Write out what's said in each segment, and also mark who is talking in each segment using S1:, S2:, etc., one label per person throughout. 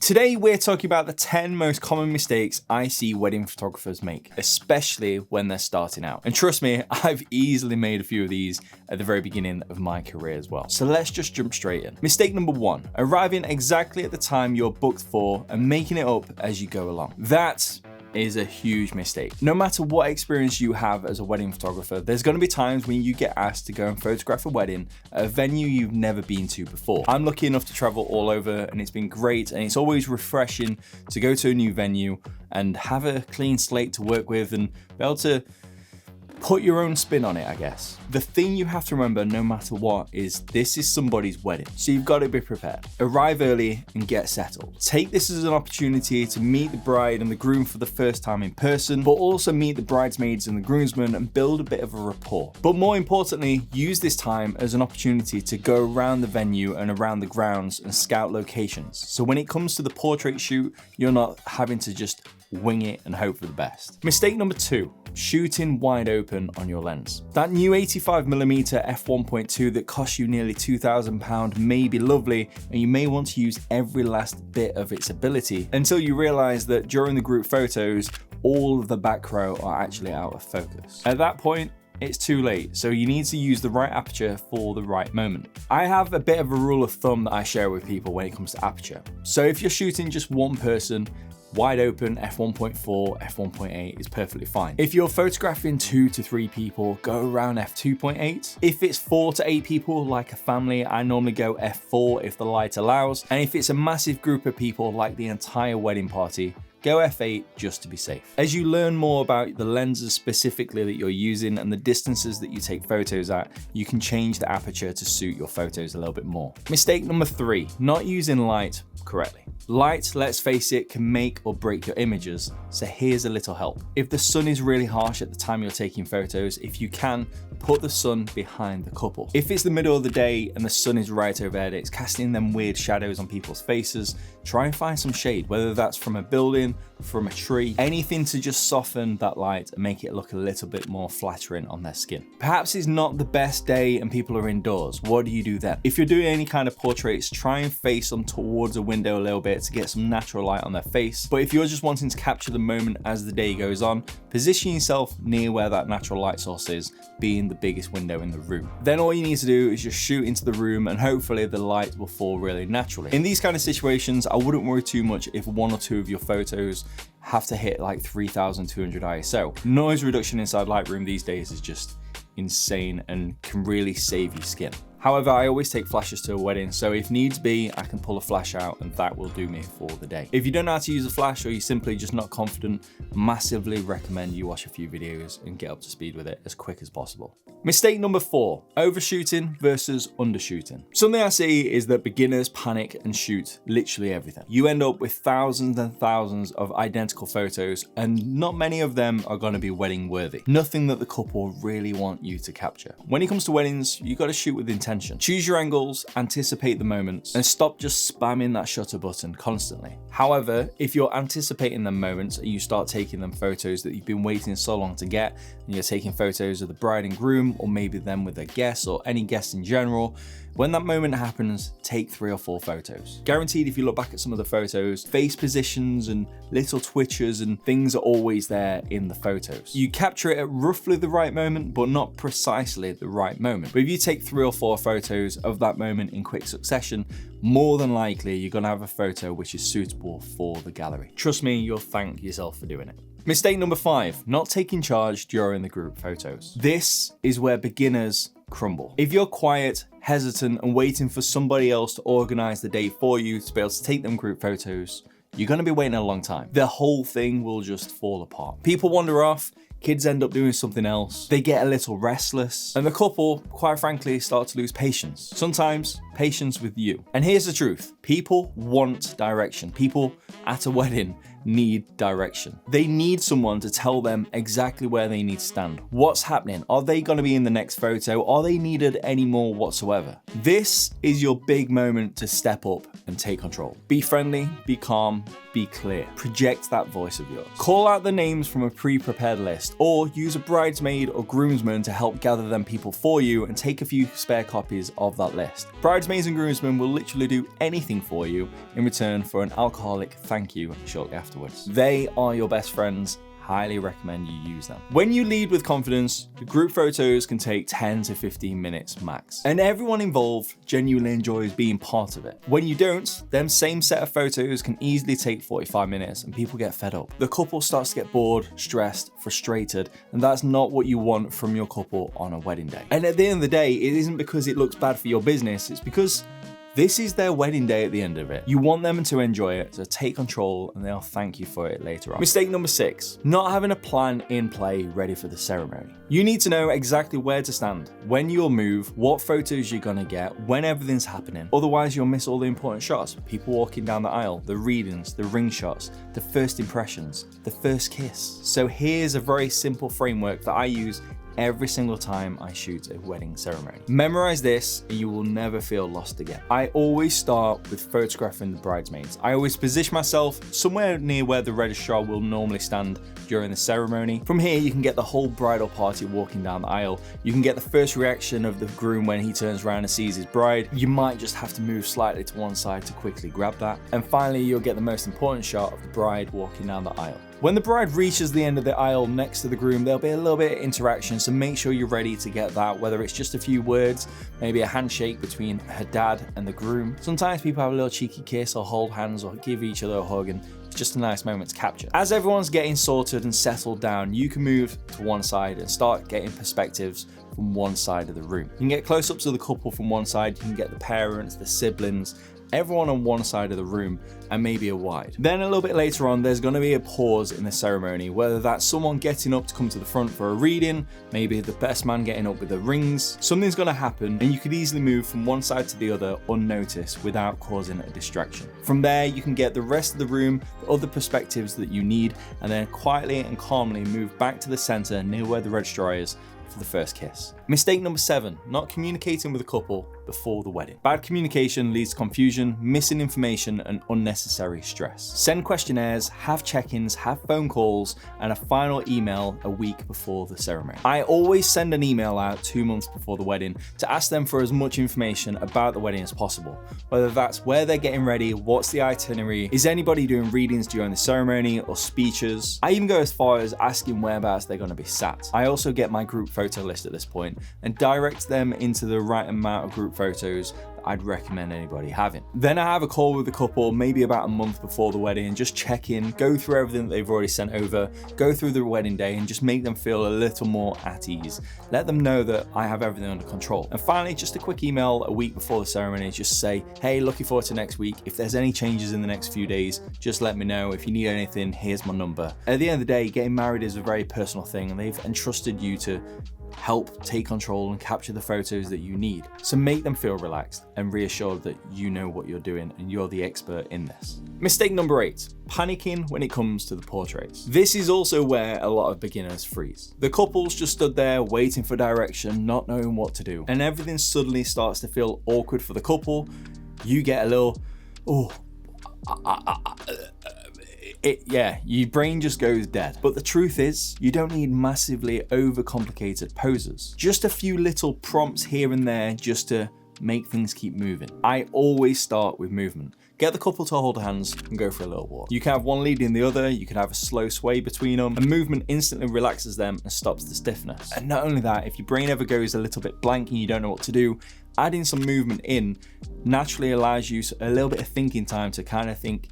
S1: Today we're talking about the 10 most common mistakes I see wedding photographers make, especially when they're starting out. And trust me, I've easily made a few of these at the very beginning of my career as well. So let's just jump straight in. Mistake number 1, arriving exactly at the time you're booked for and making it up as you go along. That is a huge mistake. No matter what experience you have as a wedding photographer, there's going to be times when you get asked to go and photograph a wedding at a venue you've never been to before. I'm lucky enough to travel all over and it's been great, and it's always refreshing to go to a new venue and have a clean slate to work with and be able to put your own spin on it, I guess. The thing you have to remember no matter what is this is somebody's wedding, so you've got to be prepared. Arrive early and get settled. Take this as an opportunity to meet the bride and the groom for the first time in person, but also meet the bridesmaids and the groomsmen and build a bit of a rapport. But more importantly, use this time as an opportunity to go around the venue and around the grounds and scout locations. So when it comes to the portrait shoot, you're not having to just wing it and hope for the best. Mistake number 2, shooting wide open on your lens. That new 85mm f1.2 that costs you nearly £2,000 may be lovely, and you may want to use every last bit of its ability until you realize that during the group photos, all of the back row are actually out of focus. At that point, it's too late, so you need to use the right aperture for the right moment. I have a bit of a rule of thumb that I share with people when it comes to aperture. So if you're shooting just one person, wide open f1.4, f1.8 is perfectly fine. If you're photographing 2 to 3 people, go around f2.8. If it's 4 to 8 people, like a family, I normally go f4 if the light allows. And if it's a massive group of people, like the entire wedding party, go f8 just to be safe. As you learn more about the lenses specifically that you're using and the distances that you take photos at, you can change the aperture to suit your photos a little bit more. Mistake number 3, not using light correctly. Light, let's face it, can make or break your images, so here's a little help. If the sun is really harsh at the time you're taking photos, if you can, put the sun behind the couple. If it's the middle of the day and the sun is right overhead, it's casting them weird shadows on people's faces, try and find some shade, whether that's from a building, from a tree, anything to just soften that light and make it look a little bit more flattering on their skin. Perhaps it's not the best day and people are indoors. What do you do then? If you're doing any kind of portraits, try and face them towards a window a little bit to get some natural light on their face. But if you're just wanting to capture the moment as the day goes on, position yourself near where that natural light source is, being the biggest window in the room. Then all you need to do is just shoot into the room and hopefully the light will fall really naturally. In these kind of situations, I wouldn't worry too much if 1 or 2 of your photos have to hit like 3200 ISO. Noise reduction inside Lightroom these days is just insane and can really save your skin. However, I always take flashes to a wedding, so if needs be, I can pull a flash out and that will do me for the day. If you don't know how to use a flash or you're simply just not confident, massively recommend you watch a few videos and get up to speed with it as quick as possible. Mistake number 4, overshooting versus undershooting. Something I see is that beginners panic and shoot literally everything. You end up with thousands and thousands of identical photos and not many of them are going to be wedding worthy. Nothing that the couple really want you to capture. When it comes to weddings, you got to shoot with intention. Choose your angles, anticipate the moments, and stop just spamming that shutter button constantly. However, if you're anticipating the moments and you start taking them photos that you've been waiting so long to get, and you're taking photos of the bride and groom, or maybe them with their guests or any guests in general, when that moment happens, take 3 or 4 photos. Guaranteed, if you look back at some of the photos, face positions and little twitches and things are always there in the photos. You capture it at roughly the right moment, but not precisely the right moment. But if you take 3 or 4 photos of that moment in quick succession, more than likely you're gonna have a photo which is suitable for the gallery. Trust me, you'll thank yourself for doing it. Mistake number 5, not taking charge during the group photos. This is where beginners crumble. If you're quiet, hesitant, and waiting for somebody else to organize the day for you to be able to take them group photos, you're gonna be waiting a long time. The whole thing will just fall apart. People wander off, kids end up doing something else, they get a little restless, and the couple, quite frankly, start to lose patience. Sometimes, patience with you. And here's the truth, people want direction. People at a wedding need direction. They need someone to tell them exactly where they need to stand. What's happening? Are they going to be in the next photo? Are they needed anymore whatsoever? This is your big moment to step up and take control. Be friendly, be calm, be clear. Project that voice of yours. Call out the names from a pre-prepared list or use a bridesmaid or groomsman to help gather them people for you and take a few spare copies of that list. Bridesmaids bridesmaids and groomsmen will literally do anything for you in return for an alcoholic thank you shortly afterwards. They are your best friends. Highly recommend you use them. When you lead with confidence, the group photos can take 10 to 15 minutes max. And everyone involved genuinely enjoys being part of it. When you don't, them same set of photos can easily take 45 minutes and people get fed up. The couple starts to get bored, stressed, frustrated, and that's not what you want from your couple on a wedding day. And at the end of the day, it isn't because it looks bad for your business, it's because this is their wedding day at the end of it. You want them to enjoy it, so take control and they'll thank you for it later on. Mistake number 6, not having a plan in play ready for the ceremony. You need to know exactly where to stand, when you'll move, what photos you're gonna get, when everything's happening. Otherwise you'll miss all the important shots. People walking down the aisle, the readings, the ring shots, the first impressions, the first kiss. So here's a very simple framework that I use every single time I shoot a wedding ceremony. Memorize this and you will never feel lost again. I always start with photographing the bridesmaids. I always position myself somewhere near where the registrar will normally stand during the ceremony. From here, you can get the whole bridal party walking down the aisle. You can get the first reaction of the groom when he turns around and sees his bride. You might just have to move slightly to one side to quickly grab that. And finally, you'll get the most important shot of the bride walking down the aisle. When the bride reaches the end of the aisle next to the groom, there'll be a little bit of interaction, so make sure you're ready to get that, whether it's just a few words, maybe a handshake between her dad and the groom. Sometimes people have a little cheeky kiss or hold hands or give each other a hug, and it's just a nice moment to capture. As everyone's getting sorted and settled down, you can move to one side and start getting perspectives from one side of the room. You can get close-ups of the couple from one side, you can get the parents, the siblings, everyone on one side of the room, and maybe a wide. Then a little bit later on, there's going to be a pause in the ceremony, whether that's someone getting up to come to the front for a reading, maybe the best man getting up with the rings. Something's going to happen and you could easily move from one side to the other unnoticed without causing a distraction. From there, you can get the rest of the room, the other perspectives that you need, and then quietly and calmly move back to the center near where the registrar is for the first kiss. Mistake number 7, not communicating with a couple before the wedding. Bad communication leads to confusion, missing information, and unnecessary stress. Send questionnaires, have check-ins, have phone calls, and a final email a week before the ceremony. I always send an email out 2 months before the wedding to ask them for as much information about the wedding as possible, whether that's where they're getting ready, what's the itinerary, is anybody doing readings during the ceremony or speeches. I even go as far as asking whereabouts they're going to be sat. I also get my group photo list at this point and direct them into the right amount of group photos that I'd recommend anybody having. Then I have a call with the couple maybe about a month before the wedding and just check in, go through everything that they've already sent over, go through the wedding day and just make them feel a little more at ease. Let them know that I have everything under control. And finally, just a quick email a week before the ceremony, just say, hey, looking forward to next week. If there's any changes in the next few days, just let me know. If you need anything, here's my number. At the end of the day, getting married is a very personal thing and they've entrusted you to help take control and capture the photos that you need. So make them feel relaxed and reassured that you know what you're doing and you're the expert in this. Mistake number 8, panicking when it comes to the portraits. This is also where a lot of beginners freeze. The couple's just stood there waiting for direction, not knowing what to do, and everything suddenly starts to feel awkward for the couple. You get a little, your brain just goes dead. But the truth is, you don't need massively overcomplicated poses. Just a few little prompts here and there just to make things keep moving. I always start with movement. Get the couple to hold hands and go for a little walk. You can have one leading the other, you can have a slow sway between them, and movement instantly relaxes them and stops the stiffness. And not only that, if your brain ever goes a little bit blank and you don't know what to do, adding some movement in naturally allows you a little bit of thinking time to kind of think,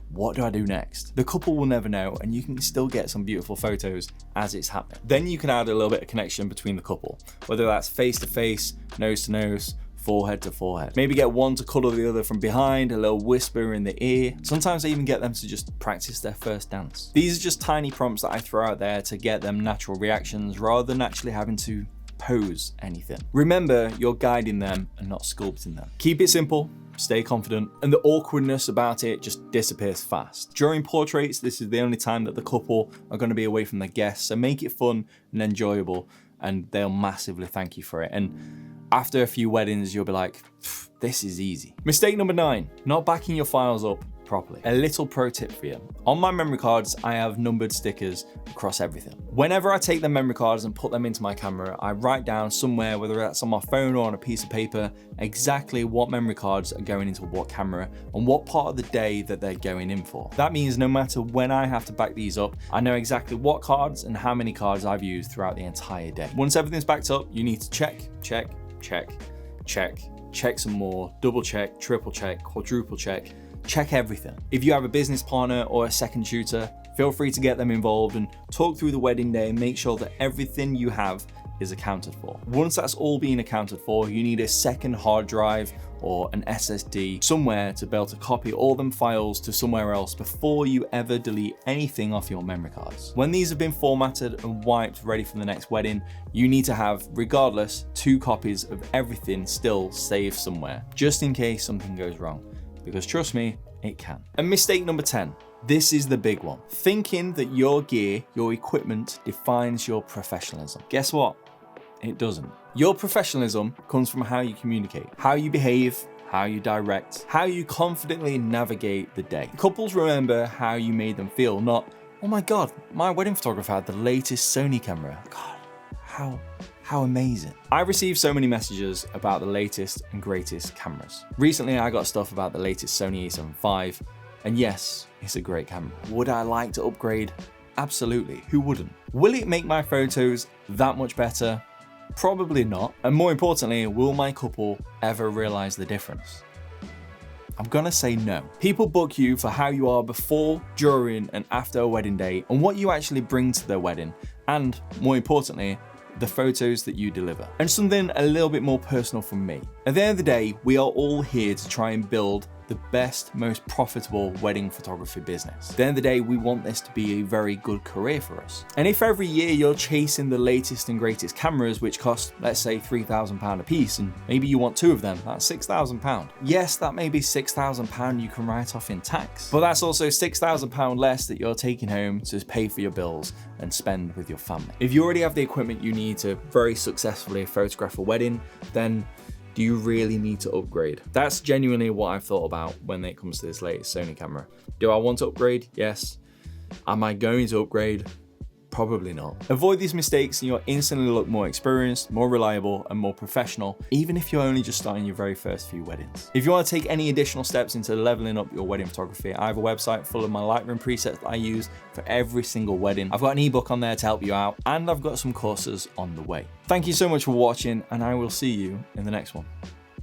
S1: what do I do next? The couple will never know and you can still get some beautiful photos as it's happening. Then you can add a little bit of connection between the couple, whether that's face to face, nose to nose, forehead to forehead. Maybe get one to cuddle the other from behind, a little whisper in the ear. Sometimes I even get them to just practice their first dance. These are just tiny prompts that I throw out there to get them natural reactions rather than actually having to pose anything. Remember, you're guiding them and not sculpting them. Keep it simple, stay confident, and the awkwardness about it just disappears fast. During portraits, this is the only time that the couple are going to be away from their guests, so make it fun and enjoyable, and they'll massively thank you for it. And after a few weddings, you'll be like, this is easy. Mistake number 9, not backing your files up properly. A little pro tip for you. On my memory cards, I have numbered stickers across everything. Whenever I take the memory cards and put them into my camera, I write down somewhere, whether that's on my phone or on a piece of paper, exactly what memory cards are going into what camera and what part of the day that they're going in for. That means no matter when I have to back these up, I know exactly what cards and how many cards I've used throughout the entire day. Once everything's backed up, you need to check some more, double check, triple check, quadruple check everything. If you have a business partner or a second shooter, feel free to get them involved and talk through the wedding day and make sure that everything you have is accounted for. Once that's all been accounted for, you need a second hard drive or an SSD somewhere to be able to copy all them files to somewhere else before you ever delete anything off your memory cards. When these have been formatted and wiped ready for the next wedding, you need to have, regardless, 2 copies of everything still saved somewhere, just in case something goes wrong. Because trust me, it can. And mistake number 10. This is the big one. Thinking that your gear, your equipment defines your professionalism. Guess what? It doesn't. Your professionalism comes from how you communicate, how you behave, how you direct, how you confidently navigate the day. Couples remember how you made them feel, not, oh my God, my wedding photographer had the latest Sony camera. God, how amazing. I received so many messages about the latest and greatest cameras. Recently, I got stuff about the latest Sony a7 IV, and yes, it's a great camera. Would I like to upgrade? Absolutely, who wouldn't? Will it make my photos that much better? Probably not. And more importantly, will my couple ever realize the difference? I'm gonna say no. People book you for how you are before, during, and after a wedding day, and what you actually bring to their wedding, and more importantly, the photos that you deliver. And something a little bit more personal from me. At the end of the day, we are all here to try and build the best, most profitable wedding photography business. At the end of the day, we want this to be a very good career for us. And if every year you're chasing the latest and greatest cameras, which cost, let's say, £3,000 a piece, and maybe you want 2 of them, that's £6,000. Yes, that may be £6,000 you can write off in tax, but that's also £6,000 less that you're taking home to pay for your bills and spend with your family. If you already have the equipment you need to very successfully photograph a wedding, then do you really need to upgrade? That's genuinely what I've thought about when it comes to this latest Sony camera. Do I want to upgrade? Yes. Am I going to upgrade? Probably not. Avoid these mistakes and you'll instantly look more experienced, more reliable, and more professional, even if you're only just starting your very first few weddings. If you want to take any additional steps into leveling up your wedding photography, I have a website full of my Lightroom presets that I use for every single wedding. I've got an ebook on there to help you out, and I've got some courses on the way. Thank you so much for watching, and I will see you in the next one.